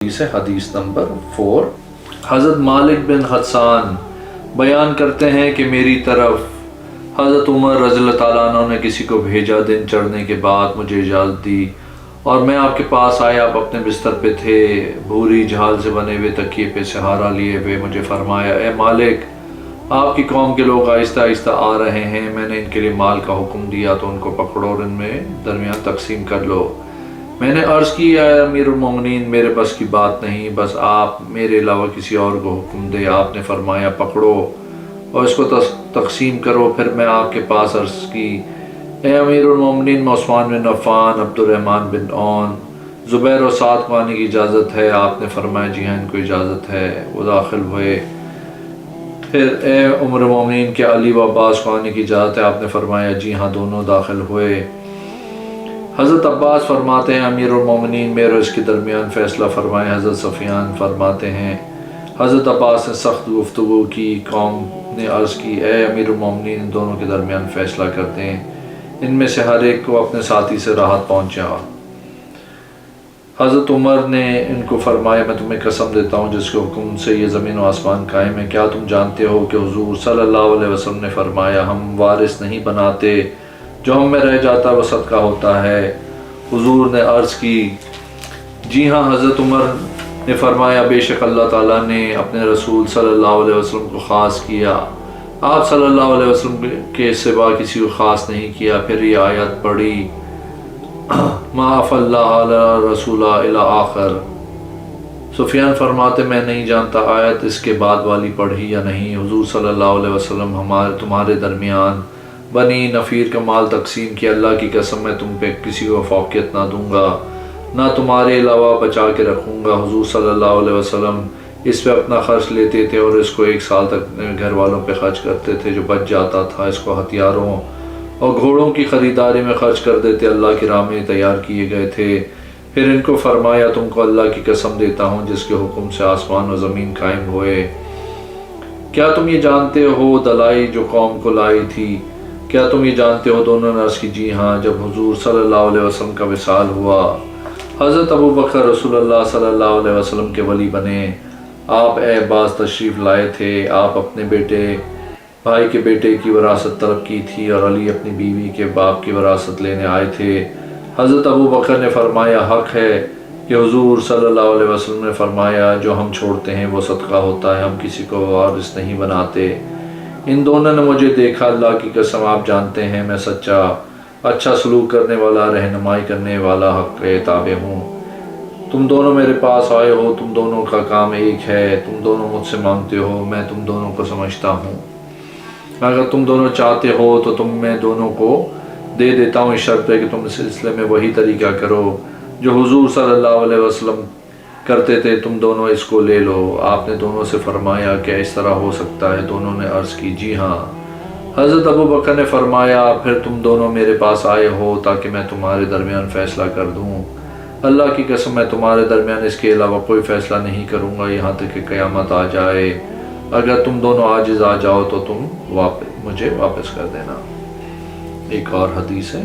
حدیث نمبر 4۔ حضرت مالک بن حسان بیان کرتے ہیں کہ میری طرف حضرت عمر رضی اللہ تعالیٰ عنہ نے کسی کو بھیجا، دن چڑھنے کے بعد مجھے اجازت دی اور میں آپ کے پاس آیا۔ آپ اپنے بستر پہ تھے، بھوری جھال سے بنے ہوئے تکیے پہ سہارا لیے ہوئے۔ مجھے فرمایا، اے مالک، آپ کی قوم کے لوگ آہستہ آہستہ آ رہے ہیں، میں نے ان کے لیے مال کا حکم دیا تو ان کو پکڑو اور ان میں درمیان تقسیم کر لو۔ میں نے عرض کی، اے امیر المومنین، میرے بس کی بات نہیں، بس آپ میرے علاوہ کسی اور کو حکم دے۔ آپ نے فرمایا، پکڑو اور اس کو تقسیم کرو۔ پھر میں آپ کے پاس عرض کی، اے امیر المومنین، میں عثمان بن عفان، عبد الرحمن بن عون، زبیر و سعد کو آنے کی اجازت ہے؟ آپ نے فرمایا، جی ہاں، ان کو اجازت ہے۔ وہ داخل ہوئے۔ پھر اے عمر المومنین، کہ علی و عباس کو آنے کی اجازت ہے؟ آپ نے فرمایا، جی ہاں، دونوں داخل ہوئے۔ حضرت عباس فرماتے ہیں، امیر المومنین، میرے اس کے درمیان فیصلہ فرمائے۔ حضرت سفیان فرماتے ہیں، حضرت عباس نے سخت گفتگو کی۔ قوم نے عرض کی، اے امیر المومنین، ان دونوں کے درمیان فیصلہ کرتے ہیں، ان میں سے ہر ایک کو اپنے ساتھی سے راحت پہنچا۔ حضرت عمر نے ان کو فرمایا، میں تمہیں قسم دیتا ہوں جس کے حکم سے یہ زمین و آسمان قائم ہے، کیا تم جانتے ہو کہ حضور صلی اللہ علیہ وسلم نے فرمایا، ہم وارث نہیں بناتے، جو ہم میں رہ جاتا وہ صدقہ ہوتا ہے۔ حضور نے عرض کی، جی ہاں۔ حضرت عمر نے فرمایا، بے شک اللہ تعالیٰ نے اپنے رسول صلی اللہ علیہ وسلم کو خاص کیا، آپ صلی اللہ علیہ وسلم کے سوا کسی کو خاص نہیں کیا۔ پھر یہ آیت پڑھی، ما افا اللہ علی رسول الی آخر۔ سفیان فرماتے، میں نہیں جانتا آیت اس کے بعد والی پڑھی یا نہیں۔ حضور صلی اللہ علیہ وسلم تمہارے درمیان بنی نفیر کا مال تقسیم کیا، اللہ کی قسم میں تم پہ کسی کو فوقیت نہ دوں گا، نہ تمہارے علاوہ بچا کے رکھوں گا۔ حضور صلی اللہ علیہ وسلم اس پہ اپنا خرچ لیتے تھے اور اس کو 1 سال تک گھر والوں پہ خرچ کرتے تھے، جو بچ جاتا تھا اس کو ہتھیاروں اور گھوڑوں کی خریداری میں خرچ کر دیتے، اللہ کی راہ میں تیار کیے گئے تھے۔ پھر ان کو فرمایا، تم کو اللہ کی قسم دیتا ہوں جس کے حکم سے آسمان و زمین قائم ہوئے، کیا تم یہ جانتے ہو دلائی جو قوم کو لائی تھی؟ کیا تم یہ جانتے ہو؟ دونوں نے عرض کی، جی ہاں۔ جب حضور صلی اللہ علیہ وسلم کا وصال ہوا، حضرت ابو بکر رسول اللہ صلی اللہ علیہ وسلم کے ولی بنے۔ آپ اے عباس تشریف لائے تھے، آپ اپنے بھائی کے بیٹے کی وراثت طلب کی تھی اور علی اپنی بیوی کے باپ کی وراثت لینے آئے تھے۔ حضرت ابو بکر نے فرمایا، حق ہے کہ حضور صلی اللہ علیہ وسلم نے فرمایا، جو ہم چھوڑتے ہیں وہ صدقہ ہوتا ہے، ہم کسی کو وارث نہیں بناتے۔ ان دونوں نے مجھے دیکھا، اللہ کی قسم آپ جانتے ہیں میں سچا، اچھا سلوک کرنے والا، رہنمائی کرنے والا حق کے تابع ہوں۔ تم دونوں میرے پاس آئے ہو، تم دونوں کا کام ایک ہے، تم دونوں مجھ سے مانگتے ہو، میں تم دونوں کو سمجھتا ہوں۔ اگر تم دونوں چاہتے ہو تو تم میں دونوں کو دے دیتا ہوں، اس شرط ہے کہ تم اس سلسلے میں وہی طریقہ کرو جو حضور صلی اللہ علیہ وسلم کرتے تھے، تم دونوں اس کو لے لو۔ آپ نے دونوں سے فرمایا، کیا اس طرح ہو سکتا ہے؟ دونوں نے عرض کی، جی ہاں۔ حضرت ابو بکر نے فرمایا، پھر تم دونوں میرے پاس آئے ہو تاکہ میں تمہارے درمیان فیصلہ کر دوں۔ اللہ کی قسم میں تمہارے درمیان اس کے علاوہ کوئی فیصلہ نہیں کروں گا یہاں تک کہ قیامت آ جائے۔ اگر تم دونوں عاجز آ جاؤ تو تم مجھے واپس کر دینا۔ ایک اور حدیث ہے۔